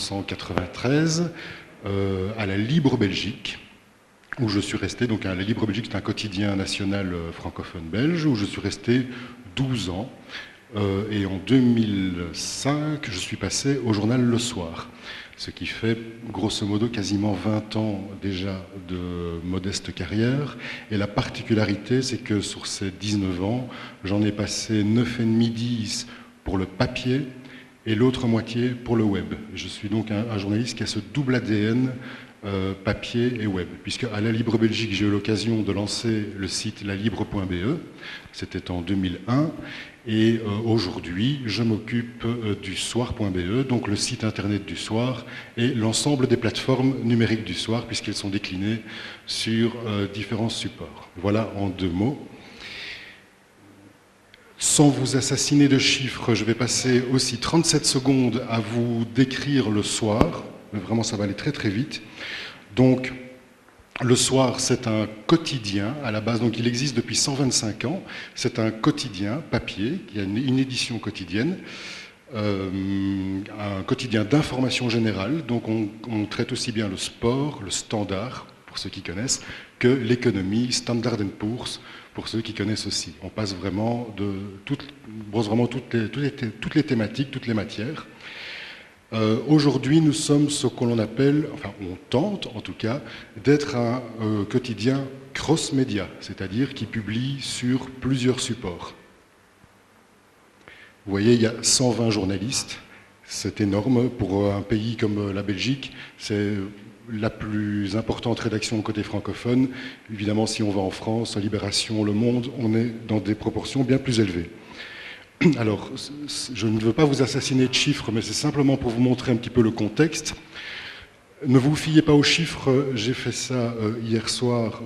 1993 à la Libre Belgique, où je suis resté. Donc la Libre Belgique, c'est un quotidien national francophone belge, où je suis resté 12 ans. Et en 2005, je suis passé au journal Le Soir, ce qui fait grosso modo quasiment 20 ans déjà de modeste carrière. Et la particularité, c'est que sur ces 19 ans, j'en ai passé 9,5-10 pour le papier et l'autre moitié pour le web. Je suis donc un journaliste qui a ce double ADN papier et web, puisque à la Libre Belgique, j'ai eu l'occasion de lancer le site lalibre.be, c'était en 2001, et aujourd'hui, je m'occupe du soir.be, donc le site internet du soir, et l'ensemble des plateformes numériques du soir, puisqu'elles sont déclinées sur différents supports. Voilà en 2 mots. Sans vous assassiner de chiffres, je vais passer aussi 37 secondes à vous décrire le soir. Mais vraiment, ça va aller très très vite. Donc, le soir, c'est un quotidien à la base. Donc, il existe depuis 125 ans. C'est un quotidien papier, qui a une édition quotidienne, un quotidien d'information générale. Donc, on traite aussi bien le sport, le standard, pour ceux qui connaissent, que l'économie, Standard & Poor's, pour ceux qui connaissent aussi. On passe vraiment de toutes les thématiques, toutes les matières. Aujourd'hui, nous sommes ce que l'on appelle, enfin on tente en tout cas, d'être un quotidien cross-média, c'est-à-dire qui publie sur plusieurs supports. Vous voyez, il y a 120 journalistes, c'est énorme pour un pays comme la Belgique, c'est la plus importante rédaction côté francophone. Évidemment, si on va en France, à Libération, Le Monde, on est dans des proportions bien plus élevées. Alors, je ne veux pas vous assassiner de chiffres, mais c'est simplement pour vous montrer un petit peu le contexte. Ne vous fiez pas aux chiffres, j'ai fait ça hier soir,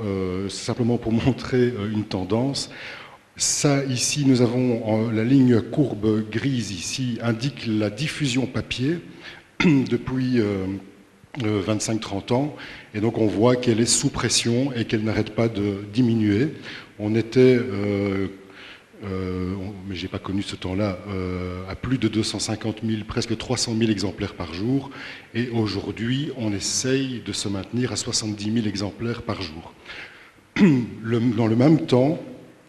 simplement pour montrer une tendance. Ça, ici, nous avons la ligne courbe grise, ici, indique la diffusion papier depuis 25-30 ans. Et donc, on voit qu'elle est sous pression et qu'elle n'arrête pas de diminuer. On était... mais je n'ai pas connu ce temps-là, à plus de 250 000, presque 300 000 exemplaires par jour. Et aujourd'hui, on essaye de se maintenir à 70 000 exemplaires par jour. Dans le même temps,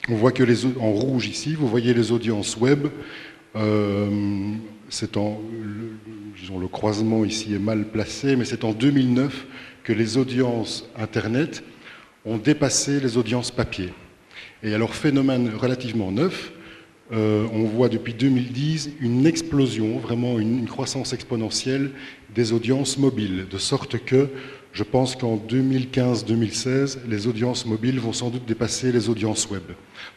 on voit que en rouge ici, vous voyez les audiences web. Disons, le croisement ici est mal placé, mais c'est en 2009 que les audiences Internet ont dépassé les audiences papier. Et alors, phénomène relativement neuf, on voit depuis 2010 une explosion, vraiment une croissance exponentielle des audiences mobiles, de sorte que je pense qu'en 2015-2016, les audiences mobiles vont sans doute dépasser les audiences web.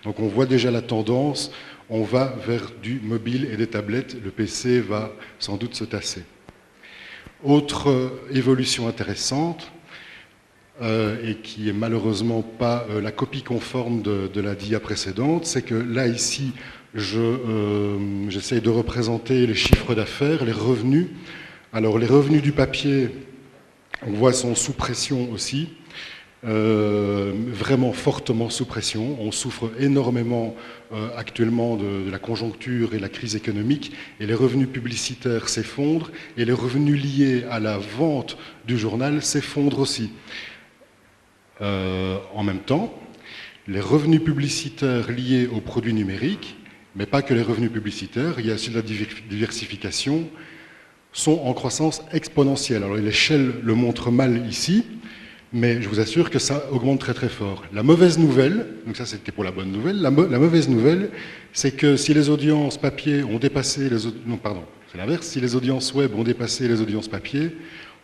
Donc on voit déjà la tendance, on va vers du mobile et des tablettes, le PC va sans doute se tasser. Autre évolution intéressante, et qui est malheureusement pas la copie conforme de la dia précédente, c'est que là, ici, j'essaye de représenter les chiffres d'affaires, les revenus. Alors, les revenus du papier, on voit, sont sous pression aussi, vraiment fortement sous pression. On souffre énormément actuellement de la conjoncture et de la crise économique, et les revenus publicitaires s'effondrent, et les revenus liés à la vente du journal s'effondrent aussi. En même temps, les revenus publicitaires liés aux produits numériques, mais pas que les revenus publicitaires, il y a aussi de la diversification, sont en croissance exponentielle. Alors l'échelle le montre mal ici, mais je vous assure que ça augmente très très fort. La mauvaise nouvelle, donc ça c'était pour la bonne nouvelle, la mauvaise nouvelle, c'est que si les audiences papier ont dépassé c'est l'inverse, si les audiences web ont dépassé les audiences papier,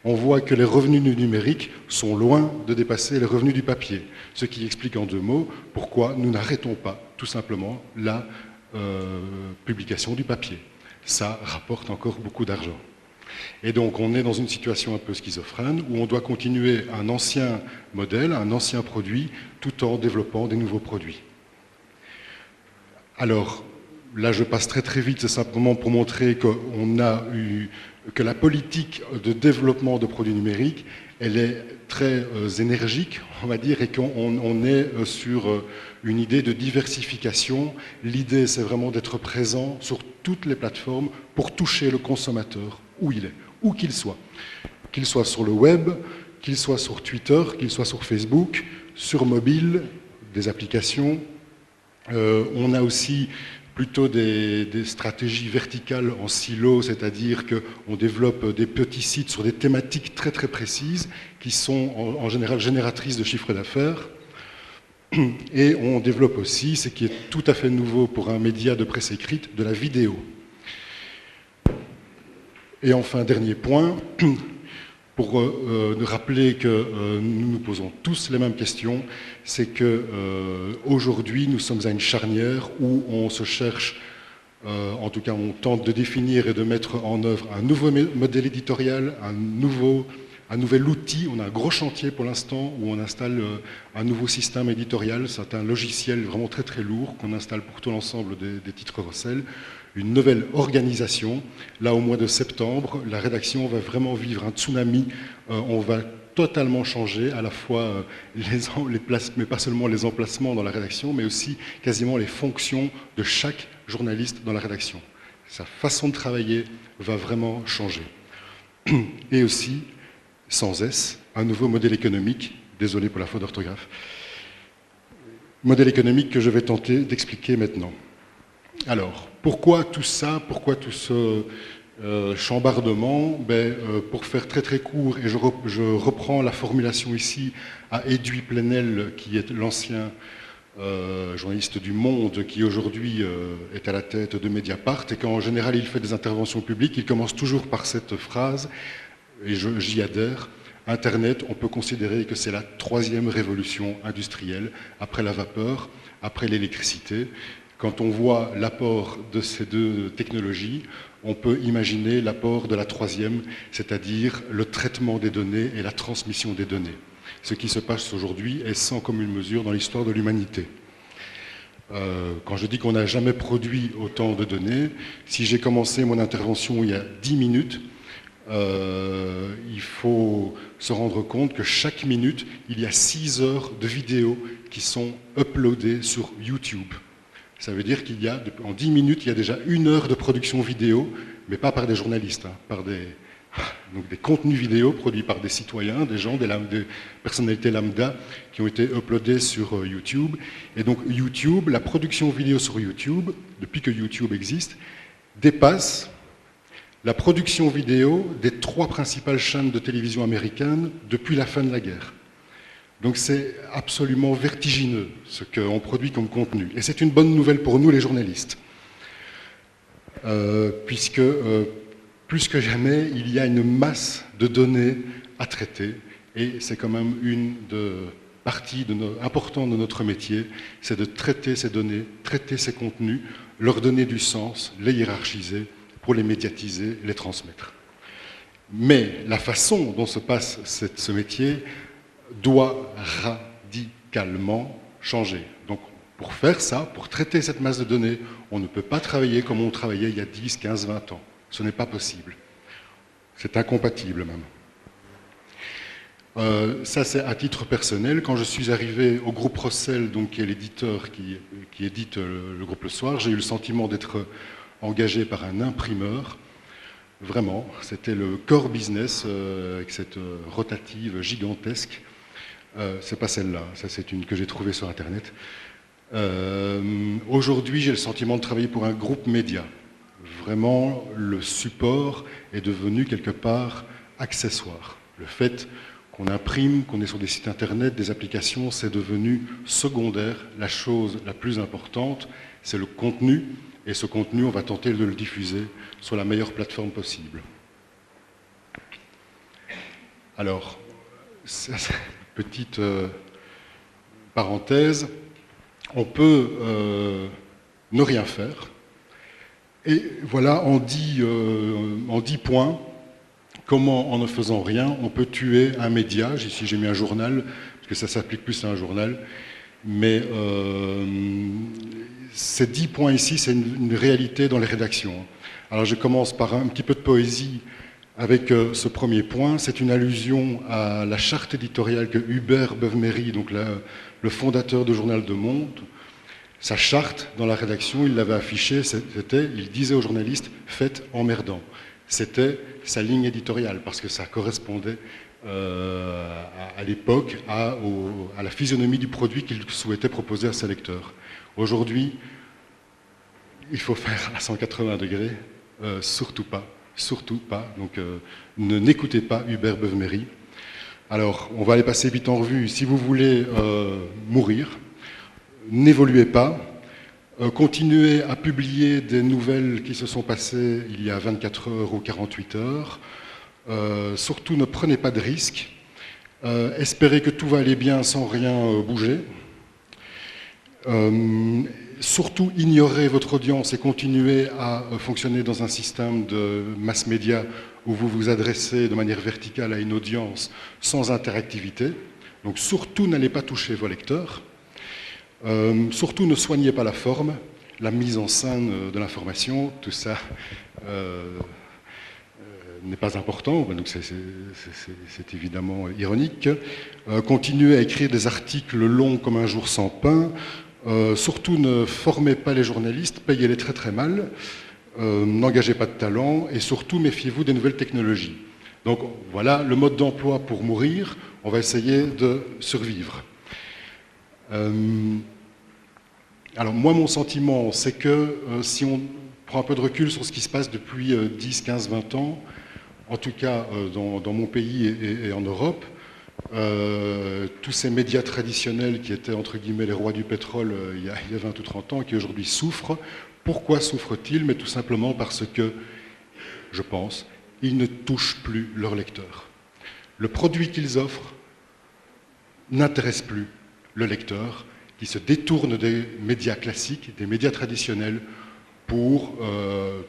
on voit que les revenus du numérique sont loin de dépasser les revenus du papier. Ce qui explique en 2 mots pourquoi nous n'arrêtons pas, tout simplement, la publication du papier. Ça rapporte encore beaucoup d'argent. Et donc on est dans une situation un peu schizophrène où on doit continuer un ancien modèle, un ancien produit, tout en développant des nouveaux produits. Alors, là je passe très très vite, c'est simplement pour montrer que la politique de développement de produits numériques, elle est très énergique, on va dire, et qu'on est sur une idée de diversification. L'idée, c'est vraiment d'être présent sur toutes les plateformes pour toucher le consommateur où il est, où qu'il soit sur le web, qu'il soit sur Twitter, qu'il soit sur Facebook, sur mobile, des applications. On a aussi plutôt des stratégies verticales en silo, c'est-à-dire qu'on développe des petits sites sur des thématiques très très précises qui sont en général génératrices de chiffre d'affaires. Et on développe aussi, ce qui est tout à fait nouveau pour un média de presse écrite, de la vidéo. Et enfin, dernier point, pour rappeler que nous nous posons tous les mêmes questions, c'est qu'aujourd'hui, nous sommes à une charnière où on se cherche, en tout cas on tente de définir et de mettre en œuvre un nouveau modèle éditorial, un nouvel outil. On a un gros chantier pour l'instant où on installe un nouveau système éditorial. C'est un logiciel vraiment très très lourd qu'on installe pour tout l'ensemble des titres recels. Une nouvelle organisation. Là, au mois de septembre, la rédaction va vraiment vivre un tsunami. On va totalement changer à la fois mais pas seulement les emplacements dans la rédaction, mais aussi quasiment les fonctions de chaque journaliste dans la rédaction. Sa façon de travailler va vraiment changer. Et aussi, sans S, un nouveau modèle économique. Désolé pour la faute d'orthographe. Modèle économique que je vais tenter d'expliquer maintenant. Alors, pourquoi tout ça? Pourquoi tout ce chambardement? Pour faire très très court, et je reprends la formulation ici à Edoui Plenel, qui est l'ancien journaliste du Monde, qui aujourd'hui est à la tête de Mediapart, et qu'en général il fait des interventions publiques, il commence toujours par cette phrase, et j'y adhère: Internet, on peut considérer que c'est la troisième révolution industrielle, après la vapeur, après l'électricité. Quand on voit l'apport de ces deux technologies, on peut imaginer l'apport de la troisième, c'est-à-dire le traitement des données et la transmission des données. Ce qui se passe aujourd'hui est sans commune mesure dans l'histoire de l'humanité. Quand je dis qu'on n'a jamais produit autant de données, si j'ai commencé mon intervention il y a 10 minutes, il faut se rendre compte que chaque minute, il y a 6 heures de vidéos qui sont uploadées sur YouTube. Ça veut dire qu'il y a, en 10 minutes, il y a déjà 1 heure de production vidéo, mais pas par des journalistes, par des contenus vidéo produits par des citoyens, des gens, des personnalités lambda qui ont été uploadés sur YouTube. Et donc YouTube, la production vidéo sur YouTube, depuis que YouTube existe, dépasse la production vidéo des 3 principales chaînes de télévision américaines depuis la fin de la guerre. Donc c'est absolument vertigineux ce qu'on produit comme contenu. Et c'est une bonne nouvelle pour nous les journalistes, puisque plus que jamais, il y a une masse de données à traiter, et c'est quand même une partie importante de notre métier, c'est de traiter ces données, traiter ces contenus, leur donner du sens, les hiérarchiser, pour les médiatiser, les transmettre. Mais la façon dont se passe ce métier doit radicalement changer. Donc pour faire ça, pour traiter cette masse de données, on ne peut pas travailler comme on travaillait il y a 10, 15, 20 ans. Ce n'est pas possible. C'est incompatible même. Ça c'est à titre personnel. Quand je suis arrivé au groupe Rossel, donc, qui est l'éditeur qui édite le groupe Le Soir, j'ai eu le sentiment d'être engagé par un imprimeur. Vraiment, c'était le core business avec cette rotative gigantesque. C'est pas celle-là, ça c'est une que j'ai trouvée sur Internet. Aujourd'hui, j'ai le sentiment de travailler pour un groupe média. Vraiment, le support est devenu quelque part accessoire. Le fait qu'on imprime, qu'on est sur des sites Internet, des applications, c'est devenu secondaire. La chose la plus importante, c'est le contenu. Et ce contenu, on va tenter de le diffuser sur la meilleure plateforme possible. Alors, petite parenthèse, on peut ne rien faire. Et voilà, en 10 points, comment en ne faisant rien, on peut tuer un média. Ici j'ai mis un journal, parce que ça s'applique plus à un journal. Mais ces 10 points ici, c'est une réalité dans les rédactions. Alors je commence par un petit peu de poésie avec ce premier point. C'est une allusion à la charte éditoriale que Hubert Beuve-Méry, donc le fondateur du journal de Monde, sa charte dans la rédaction, il l'avait affichée, il disait aux journalistes « faites emmerdant ». c'était sa ligne éditoriale, parce que ça correspondait à l'époque à la physionomie du produit qu'il souhaitait proposer à ses lecteurs. Aujourd'hui, il faut faire à 180 degrés, surtout pas. Surtout pas. Donc n'écoutez pas Hubert Beuve-Méry. Alors, on va aller passer vite en revue. Si vous voulez mourir, n'évoluez pas. Continuez à publier des nouvelles qui se sont passées il y a 24 heures ou 48 heures. Surtout, ne prenez pas de risques. Espérez que tout va aller bien sans rien bouger. Surtout, ignorez votre audience et continuez à fonctionner dans un système de mass média où vous vous adressez de manière verticale à une audience sans interactivité. Donc surtout, n'allez pas toucher vos lecteurs. Surtout, ne soignez pas la forme, la mise en scène de l'information, tout ça n'est pas important, donc c'est évidemment ironique. Continuez à écrire des articles longs comme un jour sans pain. Surtout, ne formez pas les journalistes, payez-les très très mal. N'engagez pas de talent et surtout méfiez-vous des nouvelles technologies. Donc voilà le mode d'emploi pour mourir. On va essayer de survivre. Alors moi, mon sentiment, c'est que si on prend un peu de recul sur ce qui se passe depuis 10, 15, 20 ans, en tout cas dans mon pays et en Europe, tous ces médias traditionnels qui étaient entre guillemets les rois du pétrole il y a 20 ou 30 ans et qui aujourd'hui souffrent, pourquoi souffrent-ils? Mais tout simplement parce que, je pense, ils ne touchent plus leurs lecteurs. Le produit qu'ils offrent n'intéresse plus le lecteur, qui se détourne des médias classiques, des médias traditionnels, pour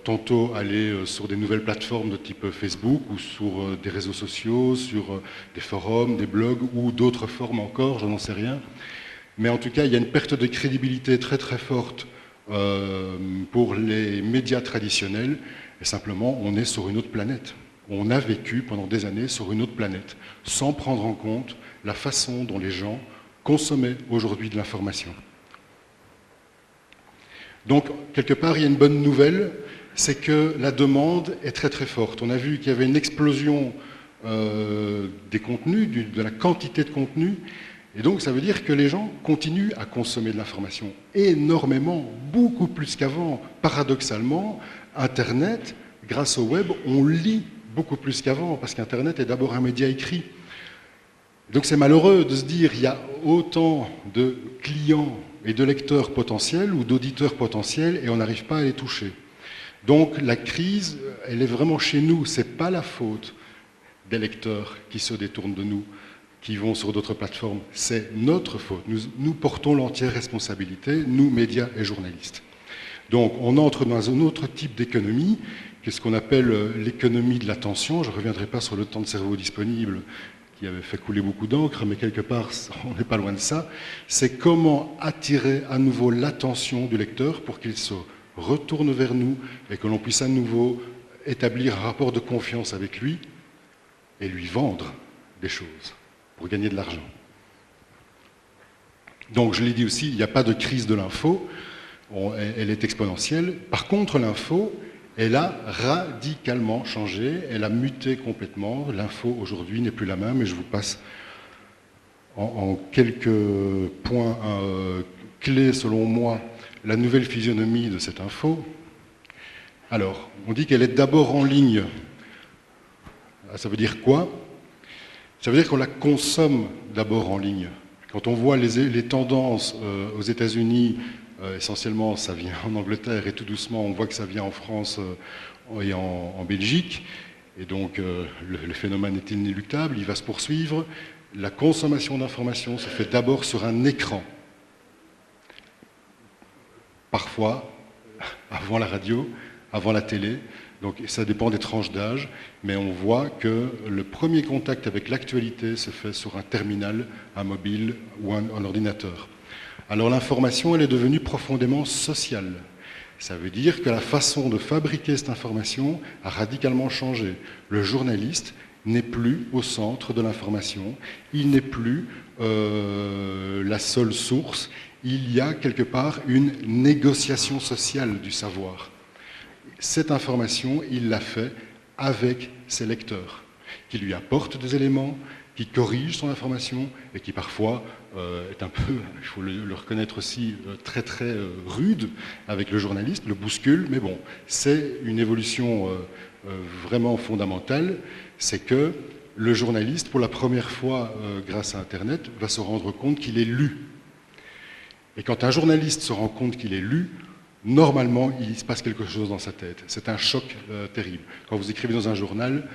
tantôt aller sur des nouvelles plateformes de type Facebook ou sur des réseaux sociaux, sur des forums, des blogs ou d'autres formes encore, je n'en sais rien. Mais en tout cas, il y a une perte de crédibilité très très forte pour les médias traditionnels, et simplement on est sur une autre planète. On a vécu pendant des années sur une autre planète, sans prendre en compte la façon dont les gens consommaient aujourd'hui de l'information. Donc, quelque part, il y a une bonne nouvelle, c'est que la demande est très très forte. On a vu qu'il y avait une explosion des contenus, de la quantité de contenu, et donc ça veut dire que les gens continuent à consommer de l'information énormément, beaucoup plus qu'avant. Paradoxalement, Internet, grâce au web, on lit beaucoup plus qu'avant, parce qu'Internet est d'abord un média écrit. Donc c'est malheureux de se dire qu'il y a autant de clients et de lecteurs potentiels ou d'auditeurs potentiels et on n'arrive pas à les toucher. Donc la crise, elle est vraiment chez nous. Ce n'est pas la faute des lecteurs qui se détournent de nous, qui vont sur d'autres plateformes. C'est notre faute. Nous portons l'entière responsabilité, nous, médias et journalistes. Donc on entre dans un autre type d'économie, qui est ce qu'on appelle l'économie de l'attention. Je ne reviendrai pas sur le temps de cerveau disponible, qui avait fait couler beaucoup d'encre, mais quelque part, on n'est pas loin de ça. C'est comment attirer à nouveau l'attention du lecteur pour qu'il se retourne vers nous et que l'on puisse à nouveau établir un rapport de confiance avec lui et lui vendre des choses pour gagner de l'argent. Donc, je l'ai dit aussi, il n'y a pas de crise de l'info, elle est exponentielle. Par contre, l'info, elle a radicalement changé, elle a muté complètement. L'info aujourd'hui n'est plus la même et je vous passe en quelques points clés, selon moi, la nouvelle physionomie de cette info. Alors, on dit qu'elle est d'abord en ligne. Ça veut dire quoi? Ça veut dire qu'on la consomme d'abord en ligne. Quand on voit les tendances aux États-Unis, essentiellement, ça vient en Angleterre et tout doucement, on voit que ça vient en France et en Belgique. Et donc, le phénomène est inéluctable, il va se poursuivre. La consommation d'informations se fait d'abord sur un écran. Parfois, avant la radio, avant la télé. Donc, ça dépend des tranches d'âge. Mais on voit que le premier contact avec l'actualité se fait sur un terminal, un mobile ou un ordinateur. Alors l'information, elle est devenue profondément sociale. Ça veut dire que la façon de fabriquer cette information a radicalement changé. Le journaliste n'est plus au centre de l'information, il n'est plus la seule source, il y a quelque part une négociation sociale du savoir. Cette information, il l'a fait avec ses lecteurs, qui lui apporte des éléments, qui corrige son information et qui parfois est un peu, il faut le reconnaître aussi, très très rude avec le journaliste, le bouscule, mais bon, c'est une évolution vraiment fondamentale, c'est que le journaliste, pour la première fois grâce à Internet, va se rendre compte qu'il est lu. Et quand un journaliste se rend compte qu'il est lu, normalement, il se passe quelque chose dans sa tête. C'est un choc terrible. Quand vous écrivez dans un journal,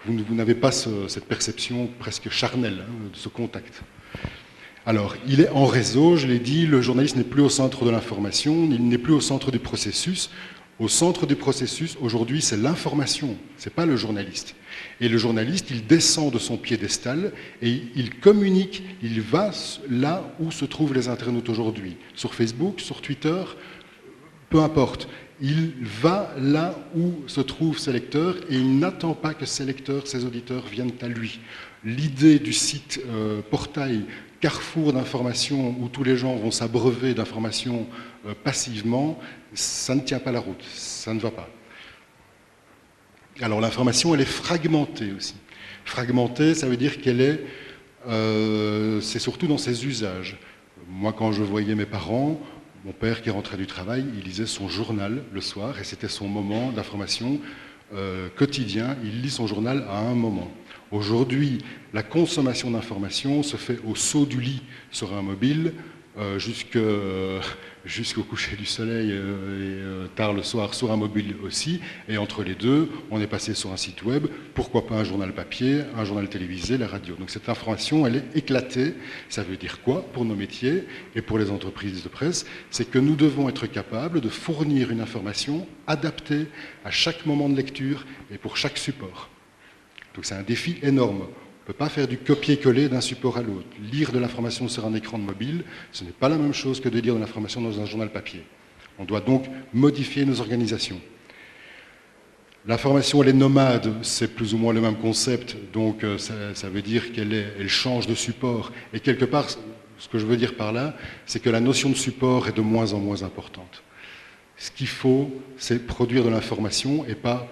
vous n'avez pas cette perception presque charnelle de ce contact. Alors, il est en réseau, je l'ai dit, le journaliste n'est plus au centre de l'information, il n'est plus au centre du processus. Au centre du processus, aujourd'hui, c'est l'information, ce n'est pas le journaliste. Et le journaliste, il descend de son piédestal et il communique, il va là où se trouvent les internautes aujourd'hui. Sur Facebook, sur Twitter, peu importe. Il va là où se trouvent ses lecteurs et il n'attend pas que ses lecteurs, ses auditeurs viennent à lui. L'idée du site portail carrefour d'informations où tous les gens vont s'abreuver d'informations passivement, ça ne tient pas la route, ça ne va pas. Alors l'information, elle est fragmentée aussi. Fragmentée, ça veut dire qu'elle est, c'est surtout dans ses usages. Moi, quand je voyais mes parents, mon père qui rentrait du travail, il lisait son journal le soir et c'était son moment d'information quotidien. Il lit son journal à un moment. Aujourd'hui, la consommation d'informations se fait au saut du lit sur un mobile jusqu'au coucher du soleil et tard le soir sur un mobile aussi. Et entre les deux, on est passé sur un site web, pourquoi pas un journal papier, un journal télévisé, la radio. Donc cette information, elle est éclatée. Ça veut dire quoi pour nos métiers et pour les entreprises de presse? C'est que nous devons être capables de fournir une information adaptée à chaque moment de lecture et pour chaque support. Donc c'est un défi énorme. On ne peut pas faire du copier-coller d'un support à l'autre. Lire de l'information sur un écran de mobile, ce n'est pas la même chose que de lire de l'information dans un journal papier. On doit donc modifier nos organisations. L'information, elle est nomade, c'est plus ou moins le même concept, donc ça veut dire qu'elle change de support. Et quelque part, ce que je veux dire par là, c'est que la notion de support est de moins en moins importante. Ce qu'il faut, c'est produire de l'information et pas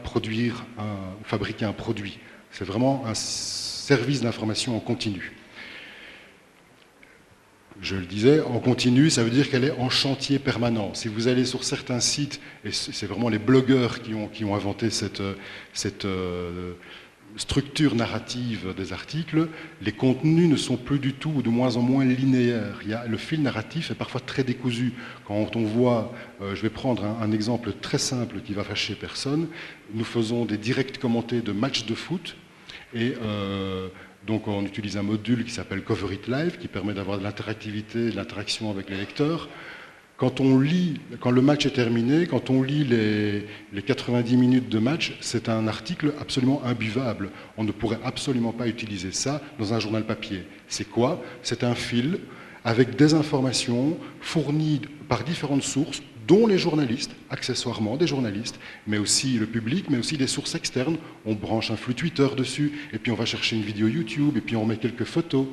fabriquer un produit. C'est vraiment un service d'information en continu. Je le disais, en continu, ça veut dire qu'elle est en chantier permanent. Si vous allez sur certains sites, et c'est vraiment les blogueurs qui ont inventé cette structure narrative des articles, les contenus ne sont plus du tout, ou de moins en moins linéaires. Le fil narratif est parfois très décousu. Quand on voit, je vais prendre un exemple très simple qui va fâcher personne, nous faisons des directs commentés de matchs de foot, et donc on utilise un module qui s'appelle Cover It Live, qui permet d'avoir de l'interactivité, de l'interaction avec les lecteurs. Quand le match est terminé, quand on lit les 90 minutes de match, c'est un article absolument imbuvable. On ne pourrait absolument pas utiliser ça dans un journal papier. C'est quoi? C'est un fil avec des informations fournies par différentes sources, dont les journalistes, accessoirement des journalistes, mais aussi le public, mais aussi des sources externes. On branche un flux Twitter dessus, et puis on va chercher une vidéo YouTube, et puis on met quelques photos.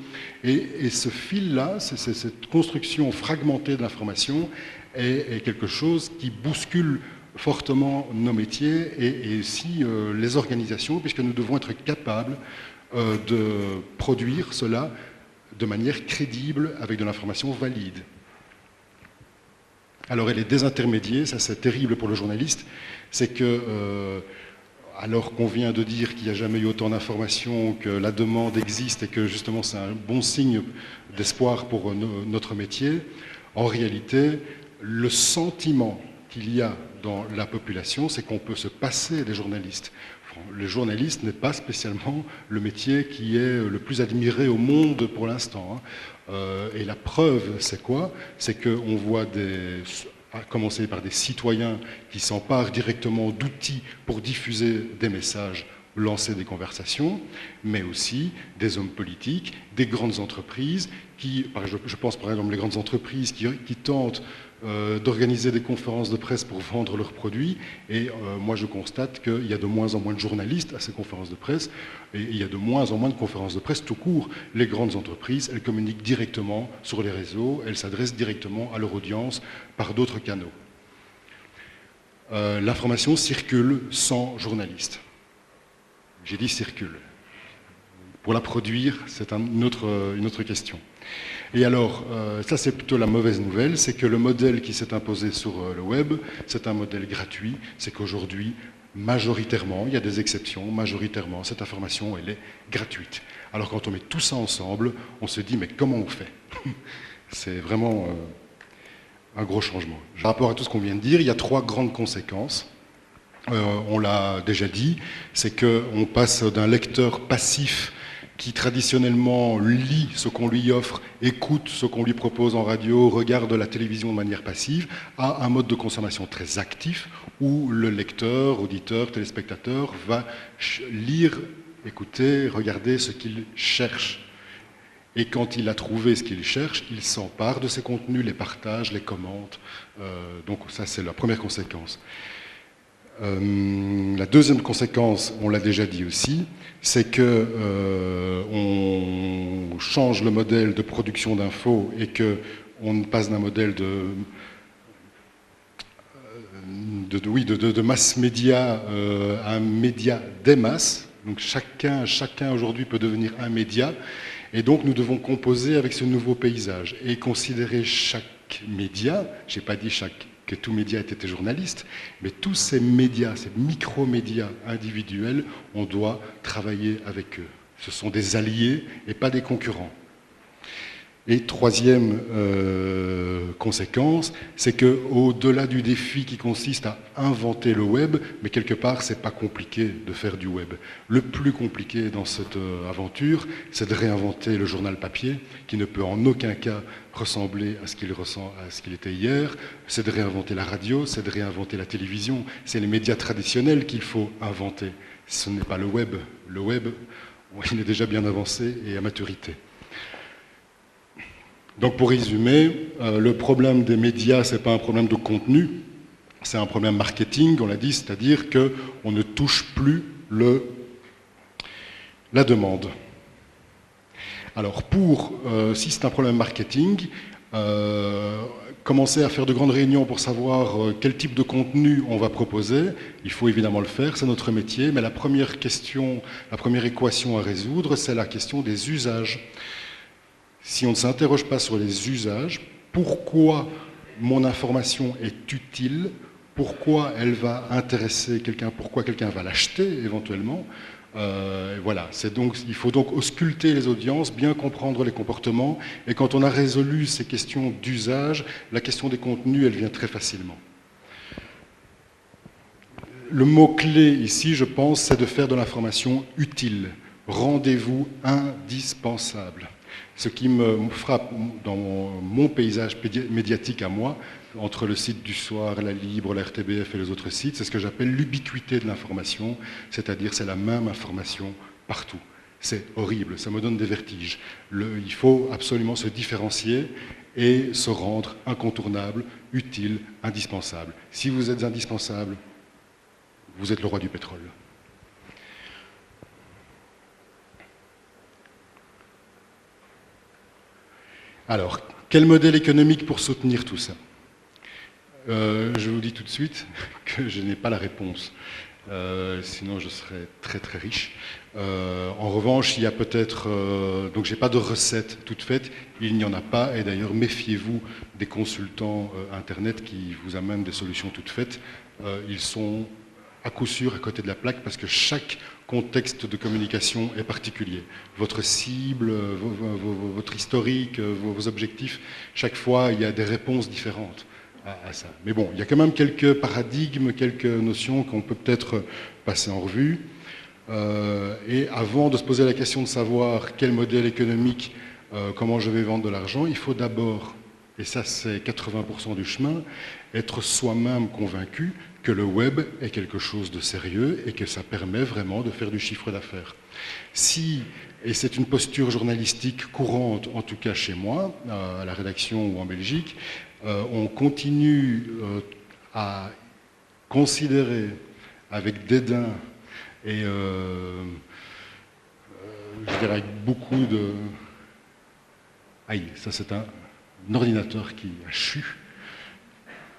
Et ce fil-là, cette construction fragmentée de l'information, est quelque chose qui bouscule fortement nos métiers et aussi les organisations, puisque nous devons être capables de produire cela de manière crédible, avec de l'information valide. Alors elle est désintermédiée, ça c'est terrible pour le journaliste, c'est que, alors qu'on vient de dire qu'il n'y a jamais eu autant d'informations, que la demande existe et que justement c'est un bon signe d'espoir pour notre métier, en réalité, le sentiment qu'il y a dans la population, c'est qu'on peut se passer des journalistes. Le journaliste n'est pas spécialement le métier qui est le plus admiré au monde pour l'instant. Et la preuve, c'est quoi? C'est qu'on voit à commencer par des citoyens qui s'emparent directement d'outils pour diffuser des messages, lancer des conversations, mais aussi des hommes politiques, des grandes entreprises, je pense par exemple les grandes entreprises qui tentent d'organiser des conférences de presse pour vendre leurs produits. Et moi, je constate qu'il y a de moins en moins de journalistes à ces conférences de presse et il y a de moins en moins de conférences de presse tout court. Les grandes entreprises, elles communiquent directement sur les réseaux, elles s'adressent directement à leur audience par d'autres canaux. L'information circule sans journalistes. J'ai dit circule. Pour la produire, c'est une autre question. Et alors, ça c'est plutôt la mauvaise nouvelle, c'est que le modèle qui s'est imposé sur le web, c'est un modèle gratuit, c'est qu'aujourd'hui, majoritairement, il y a des exceptions, majoritairement, cette information, elle est gratuite. Alors quand on met tout ça ensemble, on se dit, mais comment on fait? C'est vraiment un gros changement. Par rapport à tout ce qu'on vient de dire, il y a 3 grandes conséquences. On l'a déjà dit, c'est qu'on passe d'un lecteur passif qui traditionnellement lit ce qu'on lui offre, écoute ce qu'on lui propose en radio, regarde la télévision de manière passive, à un mode de consommation très actif où le lecteur, auditeur, téléspectateur va lire, écouter, regarder ce qu'il cherche. Et quand il a trouvé ce qu'il cherche, il s'empare de ces contenus, les partage, les commente. Donc ça, c'est la première conséquence. La deuxième conséquence, on l'a déjà dit aussi, c'est que on change le modèle de production d'infos et qu'on passe d'un modèle de mass média à un média des masses. Donc chacun aujourd'hui peut devenir un média. Et donc nous devons composer avec ce nouveau paysage et considérer chaque média, je n'ai pas dit que tout média était journaliste, mais tous ces médias, ces micro-médias individuels, on doit travailler avec eux. Ce sont des alliés et pas des concurrents. Et troisième conséquence, c'est qu'au-delà du défi qui consiste à inventer le web, mais quelque part, c'est pas compliqué de faire du web. Le plus compliqué dans cette aventure, c'est de réinventer le journal papier, qui ne peut en aucun cas ressembler à ce qu'il était hier. C'est de réinventer la radio, c'est de réinventer la télévision. C'est les médias traditionnels qu'il faut inventer. Ce n'est pas le web. Le web, il est déjà bien avancé et à maturité. Donc pour résumer, le problème des médias, ce n'est pas un problème de contenu, c'est un problème marketing, on l'a dit, c'est-à-dire qu'on ne touche plus la demande. Alors si c'est un problème marketing, commencer à faire de grandes réunions pour savoir quel type de contenu on va proposer, il faut évidemment le faire, c'est notre métier, mais la première équation à résoudre, c'est la question des usages. Si on ne s'interroge pas sur les usages, pourquoi mon information est utile, pourquoi elle va intéresser quelqu'un, pourquoi quelqu'un va l'acheter éventuellement, voilà. Il faut donc ausculter les audiences, bien comprendre les comportements, et quand on a résolu ces questions d'usage, la question des contenus, elle vient très facilement. Le mot-clé ici, je pense, c'est de faire de l'information utile. Rendez-vous indispensable. Ce qui me frappe dans mon paysage médiatique à moi, entre le site du Soir, la Libre, la RTBF et les autres sites, c'est ce que j'appelle l'ubiquité de l'information, c'est-à-dire c'est la même information partout. C'est horrible, ça me donne des vertiges. Il faut absolument se différencier et se rendre incontournable, utile, indispensable. Si vous êtes indispensable, vous êtes le roi du pétrole. Alors, quel modèle économique pour soutenir tout ça? Je vous dis tout de suite que je n'ai pas la réponse. Sinon, je serais très très riche. En revanche, il y a peut-être... donc, je n'ai pas de recette toute faite. Il n'y en a pas. Et d'ailleurs, méfiez-vous des consultants Internet qui vous amènent des solutions toutes faites. Ils sont à coup sûr à côté de la plaque parce que chaque contexte de communication est particulier. Votre cible, votre historique, vos objectifs, chaque fois, il y a des réponses différentes à ça. Mais bon, il y a quand même quelques paradigmes, quelques notions qu'on peut peut-être passer en revue. Et avant de se poser la question de savoir quel modèle économique, comment je vais vendre de l'argent, il faut d'abord, et ça c'est 80% du chemin, être soi-même convaincu que le web est quelque chose de sérieux et que ça permet vraiment de faire du chiffre d'affaires. Si, et c'est une posture journalistique courante, en tout cas chez moi, à la rédaction ou en Belgique, on continue à considérer avec dédain et je dirais avec beaucoup de... Aïe, ça c'est un ordinateur qui a chu.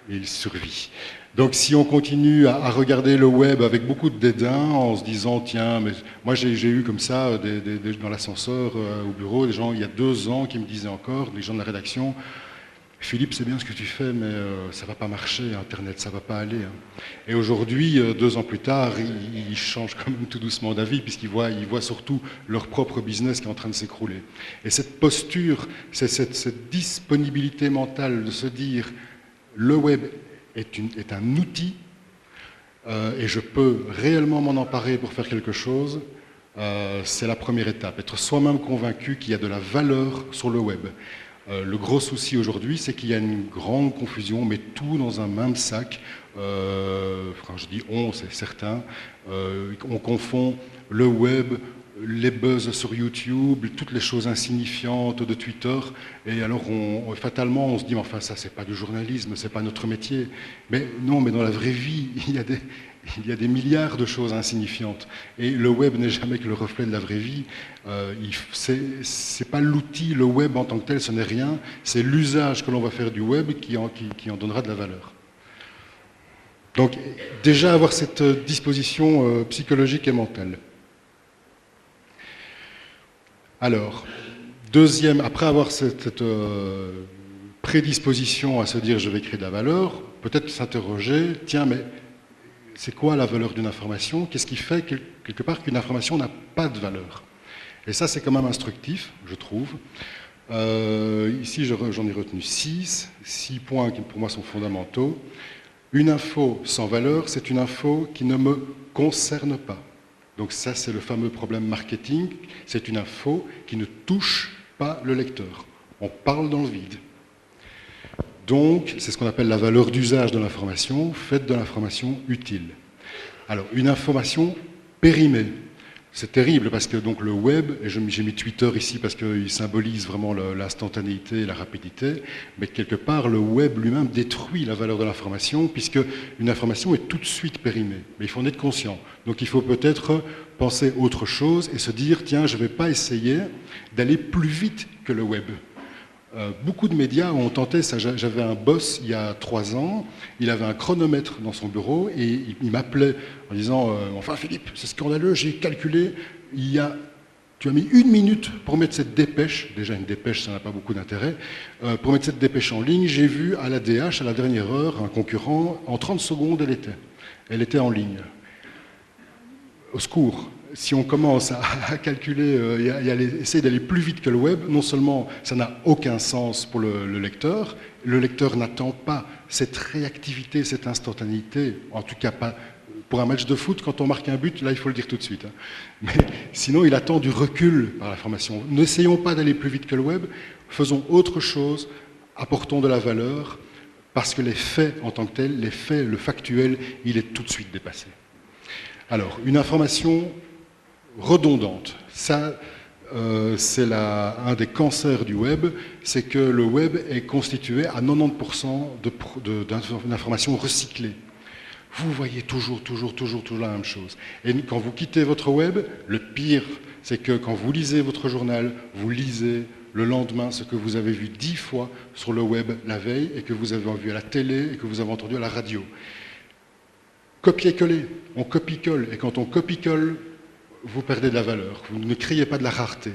et il survit. Donc si on continue à regarder le web avec beaucoup de dédain, en se disant, tiens, mais moi j'ai eu comme ça, dans l'ascenseur au bureau, des gens il y a 2 ans qui me disaient encore, des gens de la rédaction, Philippe, c'est bien ce que tu fais, mais ça ne va pas marcher, Internet, ça ne va pas aller. Hein. Et aujourd'hui, 2 ans plus tard, ils changent quand même tout doucement d'avis, puisqu'ils voient surtout leur propre business qui est en train de s'écrouler. Et cette posture, cette disponibilité mentale de se dire, le web est un outil, et je peux réellement m'en emparer pour faire quelque chose, c'est la première étape. Être soi-même convaincu qu'il y a de la valeur sur le web. Le gros souci aujourd'hui, c'est qu'il y a une grande confusion, on met tout dans un même sac. Quand je dis on, c'est certain. On confond le web, les buzz sur YouTube, toutes les choses insignifiantes de Twitter. Et alors, fatalement, on se dit, enfin, ça, c'est pas du journalisme, c'est pas notre métier. Mais non, mais dans la vraie vie, il y a des milliards de choses insignifiantes. Et le web n'est jamais que le reflet de la vraie vie. C'est pas l'outil, le web en tant que tel, ce n'est rien. C'est l'usage que l'on va faire du web qui en donnera de la valeur. Donc, déjà avoir cette disposition psychologique et mentale. Alors, deuxième, après avoir cette prédisposition à se dire je vais créer de la valeur, peut-être s'interroger, tiens, mais c'est quoi la valeur d'une information? Qu'est-ce qui fait quelque part qu'une information n'a pas de valeur? Et ça, c'est quand même instructif, je trouve. Ici, j'en ai retenu 6 points qui pour moi sont fondamentaux. Une info sans valeur, c'est une info qui ne me concerne pas. Donc ça, c'est le fameux problème marketing. C'est une info qui ne touche pas le lecteur. On parle dans le vide. Donc, c'est ce qu'on appelle la valeur d'usage de l'information. Faites de l'information utile. Alors, une information périmée. C'est terrible parce que donc, le web, et j'ai mis Twitter ici parce qu'il symbolise vraiment l'instantanéité et la rapidité, mais quelque part, le web lui-même détruit la valeur de l'information puisque une information est tout de suite périmée. Mais il faut en être conscient. Donc il faut peut-être penser autre chose et se dire, tiens, je ne vais pas essayer d'aller plus vite que le web. Beaucoup de médias ont tenté ça. J'avais un boss il y a 3 ans, il avait un chronomètre dans son bureau et il m'appelait en disant enfin Philippe, c'est scandaleux, j'ai calculé, tu as mis 1 minute pour mettre cette dépêche, déjà une dépêche ça n'a pas beaucoup d'intérêt, pour mettre cette dépêche en ligne, j'ai vu à la DH à la dernière heure un concurrent, en 30 secondes elle était en ligne. Au secours. Si on commence à calculer et à essayer d'aller plus vite que le web, non seulement ça n'a aucun sens pour le lecteur n'attend pas cette réactivité, cette instantanéité, en tout cas pas pour un match de foot, quand on marque un but, là il faut le dire tout de suite. Hein. Mais sinon il attend du recul par l'information. N'essayons pas d'aller plus vite que le web, faisons autre chose, apportons de la valeur, parce que les faits en tant que tels, les faits, le factuel, il est tout de suite dépassé. Alors, une information redondante. Ça, c'est un des cancers du web, c'est que le web est constitué à 90% d'informations recyclées. Vous voyez toujours la même chose. Et quand vous quittez votre web, le pire, c'est que quand vous lisez votre journal, vous lisez le lendemain ce que vous avez vu 10 fois sur le web la veille et que vous avez vu à la télé et que vous avez entendu à la radio. Copier-coller, on copie-colle. Et quand on copie-colle, vous perdez de la valeur. Vous ne créez pas de la rareté.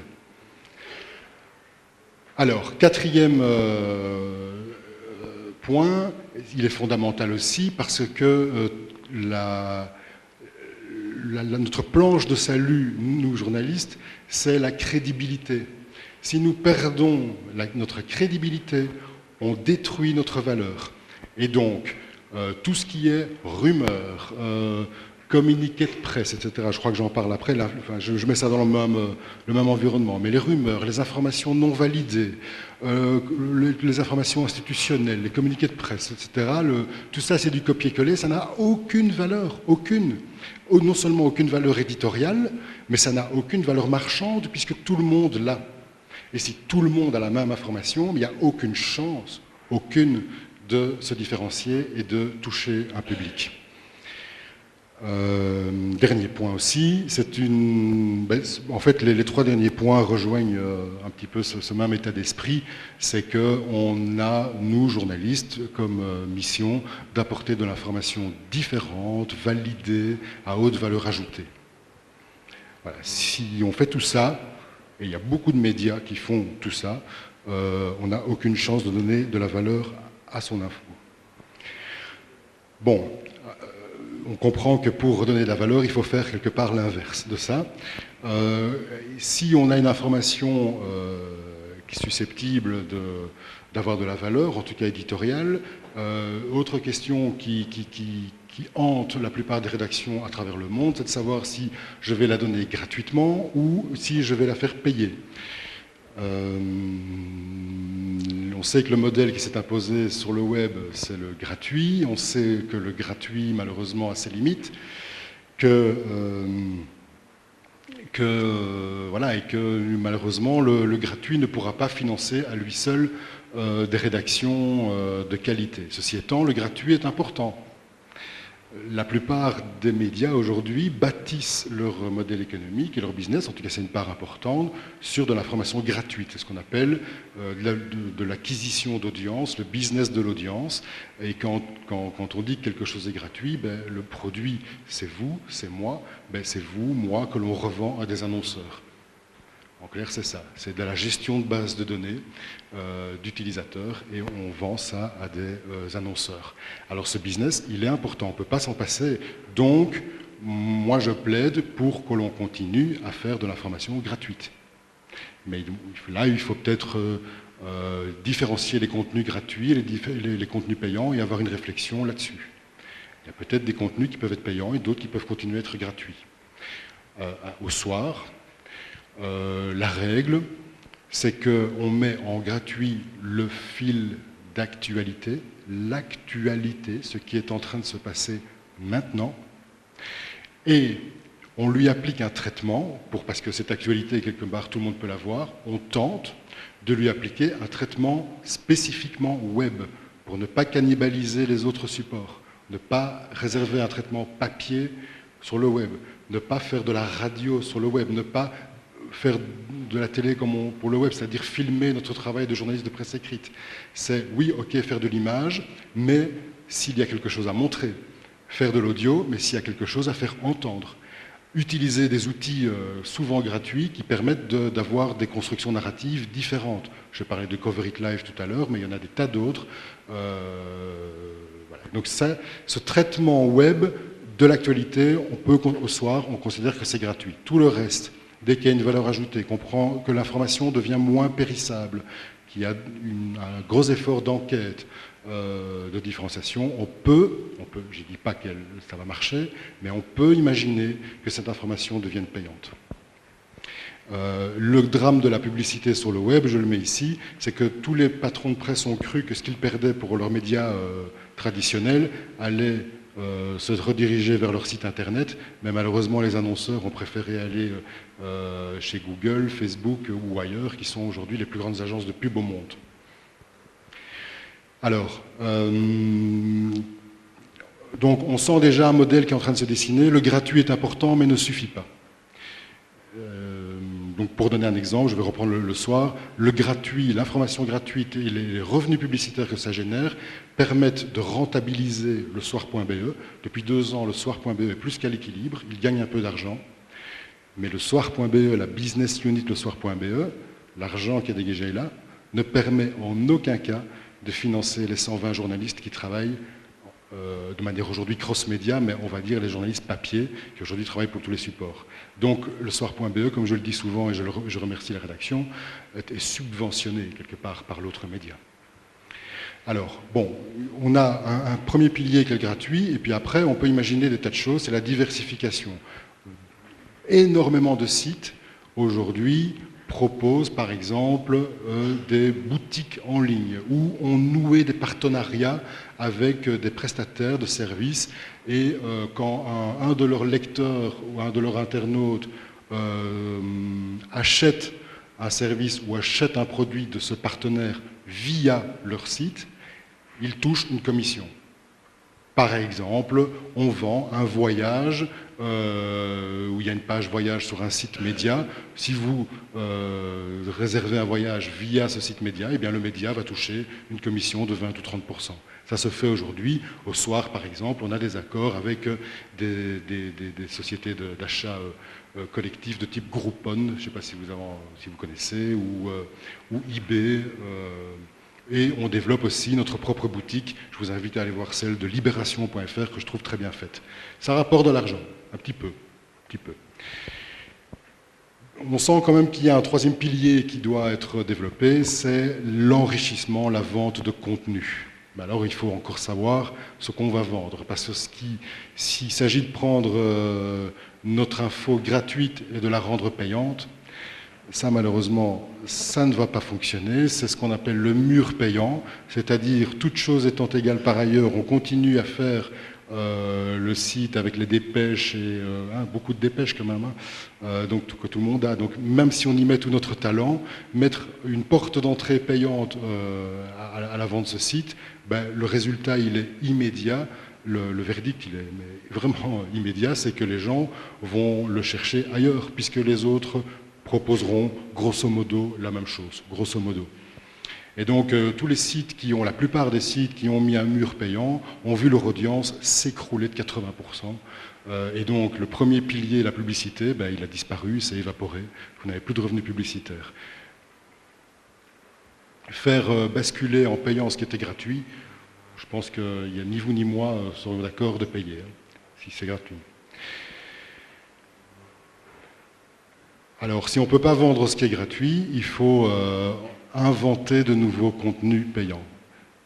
Alors, 4e point, il est fondamental aussi parce que notre planche de salut, nous journalistes, c'est la crédibilité. Si nous perdons notre crédibilité, on détruit notre valeur. Et donc, tout ce qui est rumeur, communiqué de presse, etc. Je crois que j'en parle après. Là, enfin, je mets ça dans le même environnement. Mais les rumeurs, les informations non validées, les informations institutionnelles, les communiqués de presse, etc. Tout ça, c'est du copier-coller. Ça n'a aucune valeur, aucune. Non seulement aucune valeur éditoriale, mais ça n'a aucune valeur marchande puisque tout le monde l'a. Et si tout le monde a la même information, il n'y a aucune chance, aucune, de se différencier et de toucher un public. Dernier point aussi, en fait les trois derniers points rejoignent un petit peu ce même état d'esprit, c'est qu'on a, nous journalistes, comme mission d'apporter de l'information différente, validée, à haute valeur ajoutée. Voilà. Si on fait tout ça, et il y a beaucoup de médias qui font tout ça, on n'a aucune chance de donner de la valeur à son info. Bon, on comprend que pour redonner de la valeur, il faut faire quelque part l'inverse de ça. Si on a une information qui est susceptible d'avoir de la valeur, en tout cas éditoriale, autre question qui hante la plupart des rédactions à travers le monde, c'est de savoir si je vais la donner gratuitement ou si je vais la faire payer. On sait que le modèle qui s'est imposé sur le web, c'est le gratuit. On sait que le gratuit, malheureusement, a ses limites. Voilà, et que malheureusement, le gratuit ne pourra pas financer à lui seul des rédactions de qualité. Ceci étant, le gratuit est important. La plupart des médias aujourd'hui bâtissent leur modèle économique et leur business, en tout cas c'est une part importante, sur de l'information gratuite. C'est ce qu'on appelle de l'acquisition d'audience, le business de l'audience. Et quand on dit que quelque chose est gratuit, ben, le produit c'est vous, c'est moi, ben, c'est vous, moi, que l'on revend à des annonceurs. En clair, c'est ça. C'est de la gestion de base de données d'utilisateurs et on vend ça à des annonceurs. Alors ce business, il est important, on ne peut pas s'en passer. Donc, moi je plaide pour que l'on continue à faire de l'information gratuite. Mais là, il faut peut-être différencier les contenus gratuits et les contenus payants et avoir une réflexion là-dessus. Il y a peut-être des contenus qui peuvent être payants et d'autres qui peuvent continuer à être gratuits. Au soir, la règle, c'est qu'on met en gratuit le fil d'actualité, l'actualité, ce qui est en train de se passer maintenant, et on lui applique un traitement, parce que cette actualité, quelque part, tout le monde peut la voir, on tente de lui appliquer un traitement spécifiquement web, pour ne pas cannibaliser les autres supports, ne pas réserver un traitement papier sur le web, ne pas faire de la radio sur le web, ne pas faire de la télé comme pour le web, c'est-à-dire filmer notre travail de journaliste de presse écrite. C'est, oui, ok, faire de l'image, mais s'il y a quelque chose à montrer. Faire de l'audio, mais s'il y a quelque chose à faire entendre. Utiliser des outils souvent gratuits qui permettent d'avoir des constructions narratives différentes. Je parlais de Cover It Live tout à l'heure, mais il y en a des tas d'autres. Voilà. Donc ça, ce traitement web de l'actualité, au soir, on considère que c'est gratuit. Tout le reste, dès qu'il y a une valeur ajoutée, que l'information devient moins périssable, qu'il y a un gros effort d'enquête, de différenciation, on peut, je ne dis pas que ça va marcher, mais on peut imaginer que cette information devienne payante. Le drame de la publicité sur le web, je le mets ici, c'est que tous les patrons de presse ont cru que ce qu'ils perdaient pour leurs médias traditionnels allait se rediriger vers leur site internet, mais malheureusement les annonceurs ont préféré aller chez Google, Facebook ou ailleurs, qui sont aujourd'hui les plus grandes agences de pub au monde. Alors, donc on sent déjà un modèle qui est en train de se dessiner. Le gratuit est important, mais ne suffit pas. Donc pour donner un exemple, je vais reprendre le soir, le gratuit, l'information gratuite et les revenus publicitaires que ça génère permettent de rentabiliser le soir.be. Depuis 2 ans, le soir.be est plus qu'à l'équilibre, il gagne un peu d'argent, mais le soir.be, la business unit le soir.be, l'argent qui est dégagé là, ne permet en aucun cas de financer les 120 journalistes qui travaillent de manière aujourd'hui cross-média, mais on va dire les journalistes papier, qui aujourd'hui travaillent pour tous les supports. Donc le soir.be, comme je le dis souvent, et je remercie la rédaction, est subventionné quelque part par l'autre média. Alors, bon, on a un premier pilier qui est le gratuit, et puis après, on peut imaginer des tas de choses, c'est la diversification. Énormément de sites, aujourd'hui, proposent par exemple des boutiques en ligne où on nouait des partenariats avec des prestataires de services et quand un de leurs lecteurs ou un de leurs internautes achète un service ou achète un produit de ce partenaire via leur site, ils touchent une commission. Par exemple, on vend un voyage où il y a une page voyage sur un site média. Si vous réservez un voyage via ce site média, eh bien le média va toucher une commission de 20 ou 30%. Ça se fait aujourd'hui. Au soir, par exemple, on a des accords avec des sociétés d'achat collectif de type Groupon, je ne sais pas si vous connaissez, ou eBay. Et on développe aussi notre propre boutique. Je vous invite à aller voir celle de libération.fr que je trouve très bien faite. Ça rapporte de l'argent, un petit peu. On sent quand même qu'il y a un troisième pilier qui doit être développé, c'est l'enrichissement, la vente de contenu. Mais alors il faut encore savoir ce qu'on va vendre, parce que s'il s'agit de prendre notre info gratuite et de la rendre payante, ça, malheureusement, ça ne va pas fonctionner. C'est ce qu'on appelle le mur payant, c'est-à-dire, toutes choses étant égales par ailleurs, on continue à faire le site avec les dépêches, et beaucoup de dépêches quand même, donc que tout le monde a. Donc même si on y met tout notre talent, mettre une porte d'entrée payante à l'avant de ce site, ben, le résultat, il est immédiat. Le verdict, il est vraiment immédiat, c'est que les gens vont le chercher ailleurs, puisque les autres proposeront grosso modo la même chose, grosso modo. Et donc tous les sites la plupart des sites qui ont mis un mur payant ont vu leur audience s'écrouler de 80%. Et donc le premier pilier, la publicité, ben, il a disparu, s'est évaporé. Vous n'avez plus de revenus publicitaires. Faire basculer en payant ce qui était gratuit, je pense qu'il n'y a ni vous ni moi seront d'accord de payer, si c'est gratuit. Alors, si on ne peut pas vendre ce qui est gratuit, il faut inventer de nouveaux contenus payants.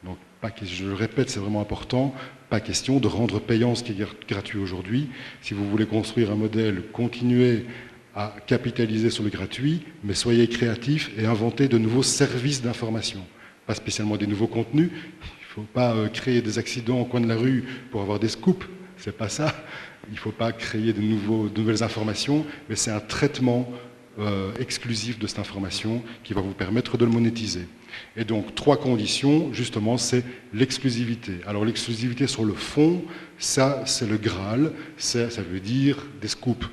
Donc, je le répète, c'est vraiment important, pas question de rendre payant ce qui est gratuit aujourd'hui. Si vous voulez construire un modèle, continuez à capitaliser sur le gratuit, mais soyez créatifs et inventez de nouveaux services d'information. Pas spécialement des nouveaux contenus. Il ne faut pas créer des accidents au coin de la rue pour avoir des scoops. C'est pas ça. Il ne faut pas créer de nouvelles informations, mais c'est un traitement exclusif de cette information qui va vous permettre de le monétiser. Et donc, 3 conditions, justement, c'est l'exclusivité. Alors, l'exclusivité sur le fond, ça, c'est le Graal, ça veut dire des scoops.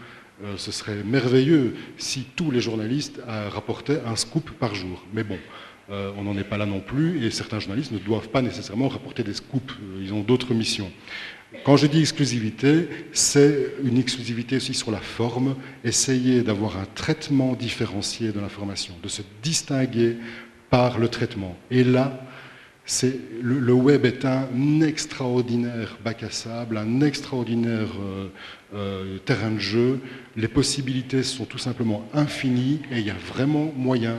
Ce serait merveilleux si tous les journalistes rapportaient un scoop par jour. Mais bon, on n'en est pas là non plus, et certains journalistes ne doivent pas nécessairement rapporter des scoops. Ils ont d'autres missions. Quand je dis exclusivité, c'est une exclusivité aussi sur la forme, essayer d'avoir un traitement différencié de l'information, de se distinguer par le traitement. Et là, le web est un extraordinaire bac à sable, un extraordinaire terrain de jeu. Les possibilités sont tout simplement infinies et il y a vraiment moyen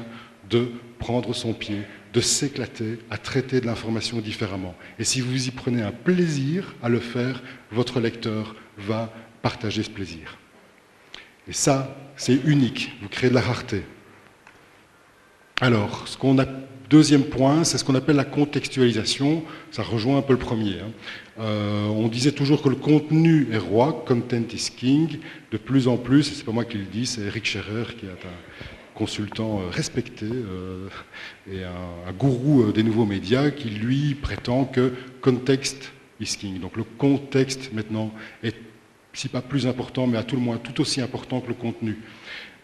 de prendre son pied, de s'éclater à traiter de l'information différemment. Et si vous y prenez un plaisir à le faire, votre lecteur va partager ce plaisir. Et ça, c'est unique. Vous créez de la rareté. Alors, deuxième point, c'est ce qu'on appelle la contextualisation. Ça rejoint un peu le premier. On disait toujours que le contenu est roi, content is king. De plus en plus, et c'est pas moi qui le dis, c'est Eric Scherer qui est un consultant respecté et un gourou des nouveaux médias qui, lui, prétend que context is king. Donc le contexte, maintenant, est, si pas plus important, mais à tout le moins tout aussi important que le contenu.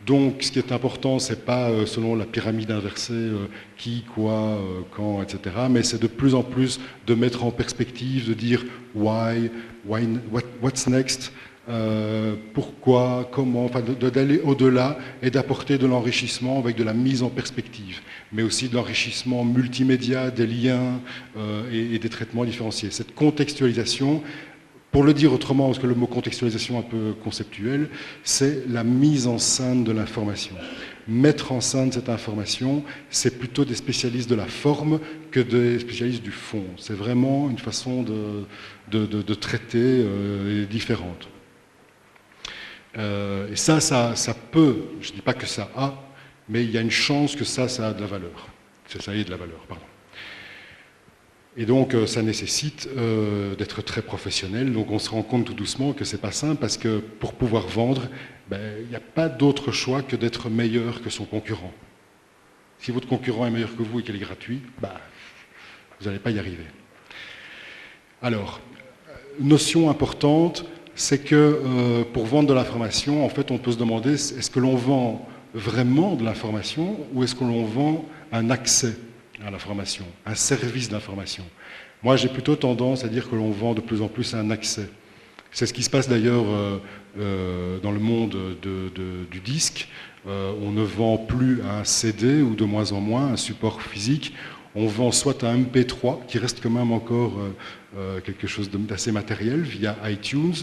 Donc ce qui est important, ce n'est pas selon la pyramide inversée, qui, quoi, quand, etc., mais c'est de plus en plus de mettre en perspective, de dire why what's next, pourquoi, comment, enfin d'aller au-delà et d'apporter de l'enrichissement avec de la mise en perspective, mais aussi de l'enrichissement multimédia, des liens et des traitements différenciés. Cette contextualisation, pour le dire autrement, parce que le mot contextualisation est un peu conceptuel, c'est la mise en scène de l'information. Mettre en scène cette information, c'est plutôt des spécialistes de la forme que des spécialistes du fond. C'est vraiment une façon de traiter différente. Et ça peut, je ne dis pas que ça a, mais il y a une chance que ça a de la valeur. Ça ait de la valeur, pardon. Et donc ça nécessite d'être très professionnel. Donc on se rend compte tout doucement que c'est pas simple parce que pour pouvoir vendre, il n'y a pas d'autre choix que d'être meilleur que son concurrent. Si votre concurrent est meilleur que vous et qu'il est gratuit, vous n'allez pas y arriver. Alors, notion importante, c'est que pour vendre de l'information, en fait, on peut se demander, est-ce que l'on vend vraiment de l'information ou est-ce que l'on vend un accès à l'information, un service d'information? Moi, j'ai plutôt tendance à dire que l'on vend de plus en plus un accès. C'est ce qui se passe d'ailleurs dans le monde du disque. On ne vend plus un CD ou de moins en moins un support physique. On vend soit un MP3 qui reste quand même encore quelque chose d'assez matériel via iTunes,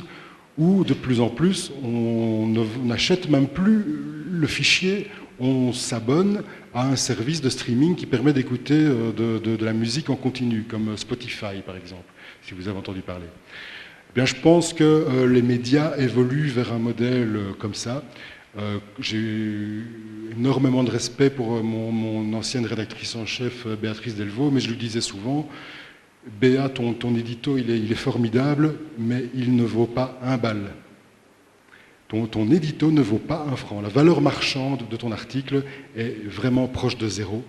ou de plus en plus on n'achète même plus le fichier, on s'abonne à un service de streaming qui permet d'écouter de la musique en continu, comme Spotify par exemple, si vous avez entendu parler. Eh bien, je pense que les médias évoluent vers un modèle comme ça. J'ai énormément de respect pour mon ancienne rédactrice en chef, Béatrice Delvaux, mais je lui disais souvent, Béa, ton édito, il est formidable, mais il ne vaut pas un bal. Ton édito ne vaut pas un franc. La valeur marchande de ton article est vraiment proche de zéro.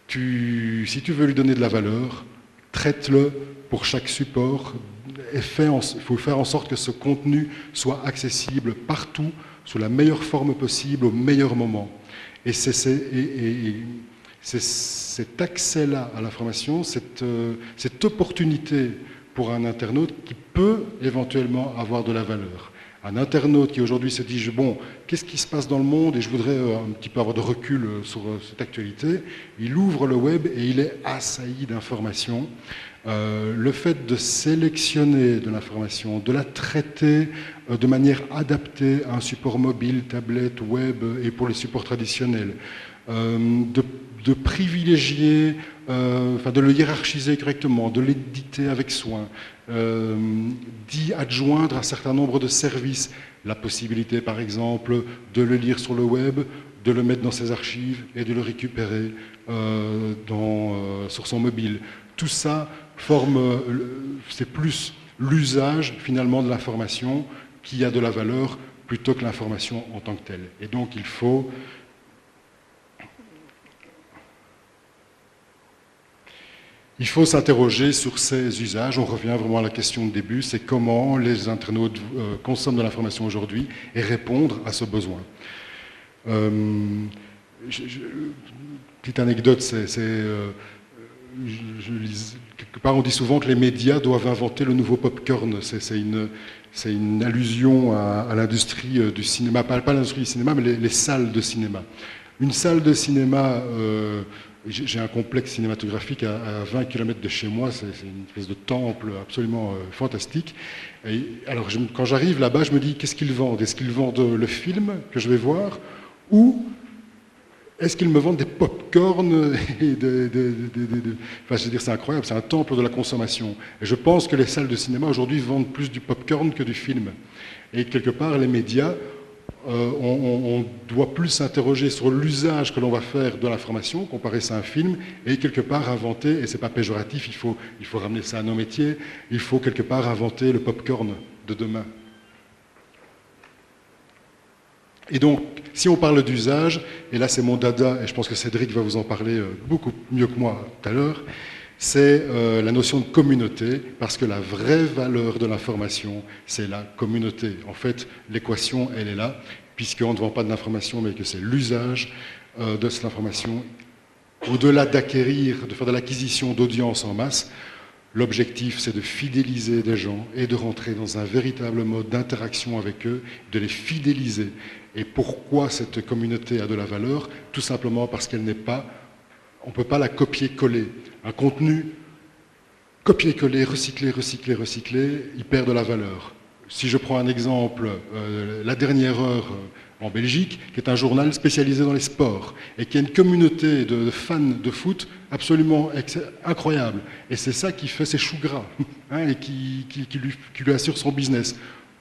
Si tu veux lui donner de la valeur, traite-le pour chaque support. Il faut faire en sorte que ce contenu soit accessible partout, sous la meilleure forme possible, au meilleur moment. Et c'est cet accès-là à l'information, cette opportunité pour un internaute qui peut éventuellement avoir de la valeur. Un internaute qui aujourd'hui se dit, bon, qu'est-ce qui se passe dans le monde et je voudrais un petit peu avoir de recul sur cette actualité, il ouvre le web et il est assailli d'informations. Le fait de sélectionner de l'information, de la traiter de manière adaptée à un support mobile, tablette, web et pour les supports traditionnels, de privilégier, de le hiérarchiser correctement, de l'éditer avec soin, d'y adjoindre un certain nombre de services, la possibilité par exemple de le lire sur le web, de le mettre dans ses archives et de le récupérer sur son mobile. Tout ça c'est plus l'usage finalement de l'information qui a de la valeur plutôt que l'information en tant que telle. Et donc il faut s'interroger sur ces usages. On revient vraiment à la question de début, c'est comment les internautes consomment de l'information aujourd'hui et répondre à ce besoin. Petite anecdote, quelque part on dit souvent que les médias doivent inventer le nouveau pop-corn. C'est une allusion à l'industrie du cinéma, pas l'industrie du cinéma, mais les salles de cinéma. Une salle de cinéma... J'ai un complexe cinématographique à 20 km de chez moi, c'est une espèce de temple absolument fantastique. Et alors quand j'arrive là-bas, je me dis, qu'est-ce qu'ils vendent? Est-ce qu'ils vendent le film que je vais voir ou est-ce qu'ils me vendent des pop-corn et Enfin, je veux dire, c'est incroyable, c'est un temple de la consommation. Et je pense que les salles de cinéma aujourd'hui vendent plus du pop-corn que du film. Et quelque part, les médias... on doit plus s'interroger sur l'usage que l'on va faire de l'information, comparer ça à un film, et quelque part inventer, et c'est pas péjoratif, il faut ramener ça à nos métiers, il faut quelque part inventer le pop-corn de demain. Et donc, si on parle d'usage, et là c'est mon dada, et je pense que Cédric va vous en parler beaucoup mieux que moi tout à l'heure, c'est la notion de communauté, parce que la vraie valeur de l'information, c'est la communauté. En fait, l'équation, elle est là, puisqu'on ne vend pas de l'information, mais que c'est l'usage de cette information. Au-delà d'acquérir, de faire de l'acquisition d'audience en masse, l'objectif, c'est de fidéliser des gens et de rentrer dans un véritable mode d'interaction avec eux, de les fidéliser. Et pourquoi cette communauté a de la valeur? Tout simplement parce qu'elle n'est pas... On ne peut pas la copier-coller. Un contenu copier-coller, recycler, recycler, recycler, il perd de la valeur. Si je prends un exemple, La Dernière Heure en Belgique, qui est un journal spécialisé dans les sports, et qui a une communauté de fans de foot absolument incroyable. Et c'est ça qui fait ses choux gras, hein, et qui lui assure son business.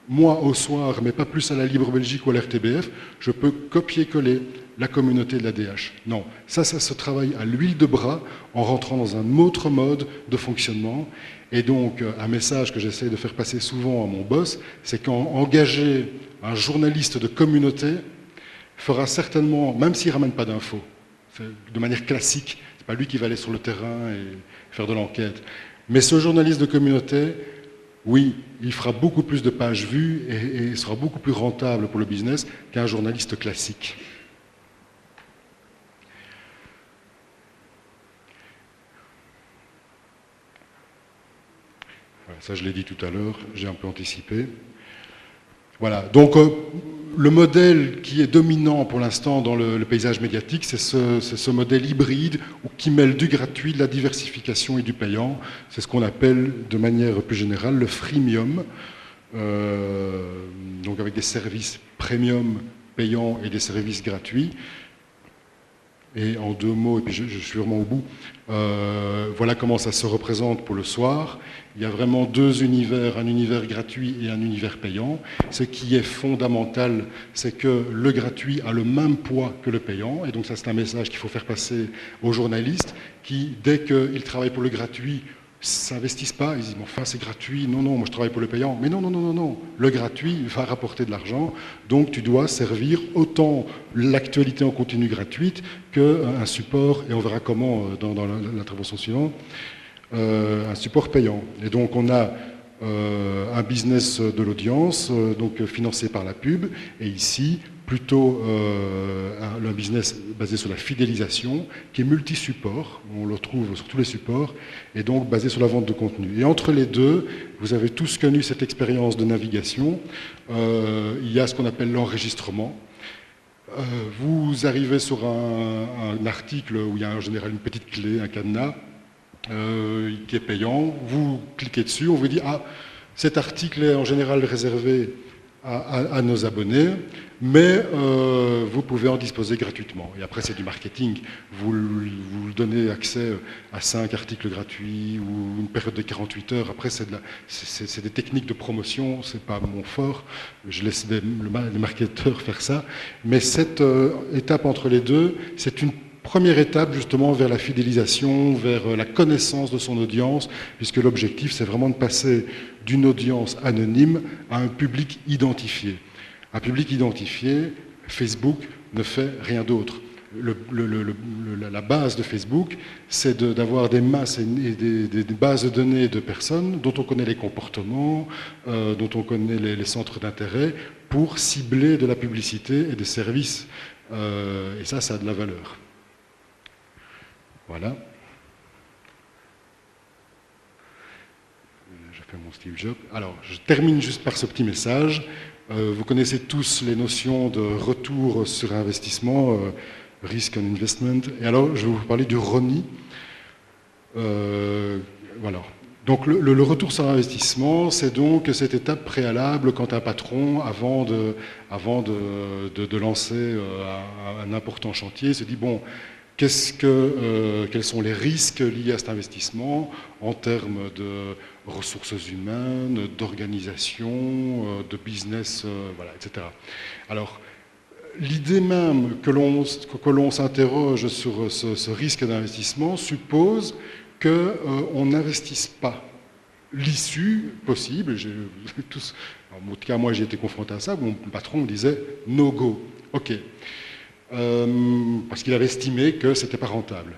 Moi, au soir, mais pas plus à la Libre Belgique ou à l'RTBF, je peux copier-coller la communauté de la DH. Non, ça se travaille à l'huile de bras en rentrant dans un autre mode de fonctionnement. Et donc, un message que j'essaie de faire passer souvent à mon boss, c'est qu'engager un journaliste de communauté fera certainement, même s'il ne ramène pas d'infos, de manière classique, ce n'est pas lui qui va aller sur le terrain et faire de l'enquête, mais ce journaliste de communauté oui, il fera beaucoup plus de pages vues et sera beaucoup plus rentable pour le business qu'un journaliste classique. Voilà, ça je l'ai dit tout à l'heure, j'ai un peu anticipé. Voilà, donc le modèle qui est dominant pour l'instant dans le paysage médiatique, c'est ce modèle hybride qui mêle du gratuit, de la diversification et du payant. C'est ce qu'on appelle de manière plus générale le freemium, donc avec des services premium payants et des services gratuits. Et en 2 mots, et puis je suis vraiment au bout, voilà comment ça se représente pour le soir. Il y a vraiment 2 univers, un univers gratuit et un univers payant. Ce qui est fondamental, c'est que le gratuit a le même poids que le payant, et donc ça c'est un message qu'il faut faire passer aux journalistes qui, dès qu'ils travaillent pour le gratuit, s'investissent pas, ils disent bon, enfin c'est gratuit, non, non, moi je travaille pour le payant, mais non, non, non, non, non, le gratuit va rapporter de l'argent, donc tu dois servir autant l'actualité en continu gratuite qu'un support, et on verra comment dans l'intervention suivante, un support payant. Et donc on a un business de l'audience, donc financé par la pub, et ici plutôt un business basé sur la fidélisation, qui est multi-support, on le retrouve sur tous les supports, et donc basé sur la vente de contenu. Et entre les deux, vous avez tous connu cette expérience de navigation, il y a ce qu'on appelle l'enregistrement. Vous arrivez sur un article où il y a en général une petite clé, un cadenas, qui est payant, vous cliquez dessus, on vous dit « Ah, cet article est en général réservé à nos abonnés, mais vous pouvez en disposer gratuitement. » Et après, c'est du marketing. Vous donnez accès à 5 articles gratuits ou une période de 48 heures. Après, c'est des techniques de promotion, c'est pas mon fort. Je laisse les marketeurs faire ça. Mais cette étape entre les deux, c'est une première étape justement vers la fidélisation, vers la connaissance de son audience, puisque l'objectif c'est vraiment de passer d'une audience anonyme à un public identifié. Un public identifié, Facebook ne fait rien d'autre. La base de Facebook, c'est d'avoir des masses et des bases de données de personnes dont on connaît les comportements, dont on connaît les centres d'intérêt, pour cibler de la publicité et des services. Et ça a de la valeur. Voilà. Je fais mon Steve Jobs. Alors, je termine juste par ce petit message. Vous connaissez tous les notions de retour sur investissement, risk on investment. Et alors, je vais vous parler du RONI. Voilà. Donc, le retour sur investissement, c'est donc cette étape préalable quand un patron, avant de lancer un important chantier, se dit, bon, quels sont les risques liés à cet investissement en termes de ressources humaines, d'organisation, de business, voilà, etc. Alors, l'idée même que l'on s'interroge sur ce risque d'investissement suppose qu'on n'investisse pas l'issue possible. En tout cas, moi, j'ai été confronté à ça. Mon patron me disait « no go ». OK. Parce qu'il avait estimé que ce n'était pas rentable.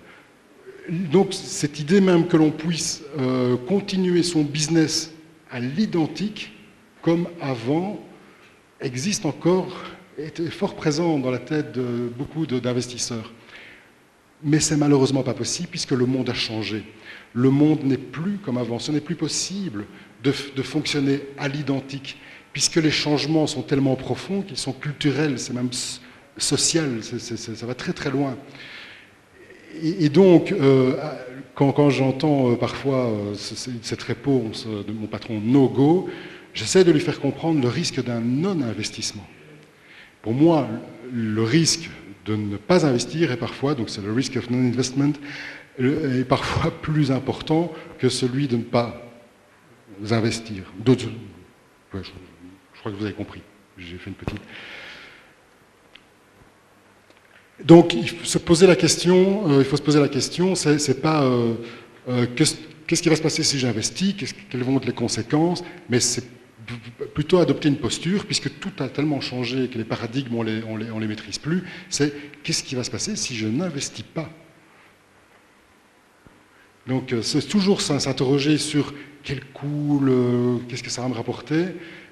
Donc cette idée même que l'on puisse continuer son business à l'identique comme avant existe encore, est fort présente dans la tête de beaucoup d'investisseurs. Mais c'est malheureusement pas possible puisque le monde a changé. Le monde n'est plus comme avant. Ce n'est plus possible de fonctionner à l'identique puisque les changements sont tellement profonds qu'ils sont culturels, c'est même social, ça va très très loin. Et donc, quand j'entends parfois cette réponse de mon patron no go, j'essaie de lui faire comprendre le risque d'un non-investissement. Pour moi, le risque de ne pas investir est parfois, donc c'est le risk of non-investment, est parfois plus important que celui de ne pas investir. Je crois que vous avez compris. J'ai fait une petite... Donc, il faut se poser la question, c'est pas qu'est-ce qui va se passer si j'investis, quelles vont être les conséquences, mais c'est plutôt adopter une posture, puisque tout a tellement changé que les paradigmes, on les maîtrise plus, c'est qu'est-ce qui va se passer si je n'investis pas. Donc, c'est toujours s'interroger sur quel coût, qu'est-ce que ça va me rapporter,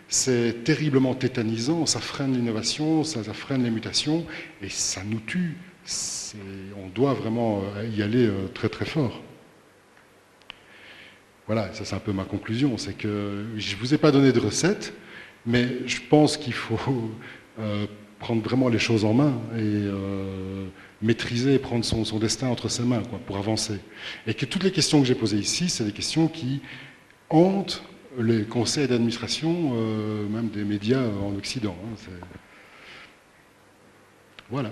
c'est terriblement tétanisant, ça freine l'innovation, ça freine les mutations, et ça nous tue. On doit vraiment y aller très très fort. Voilà, ça c'est un peu ma conclusion, c'est que je ne vous ai pas donné de recette, mais je pense qu'il faut prendre vraiment les choses en main et maîtriser et prendre son destin entre ses mains pour avancer. Et que toutes les questions que j'ai posées ici, c'est des questions qui hantent les conseils d'administration, même des médias en Occident. Voilà.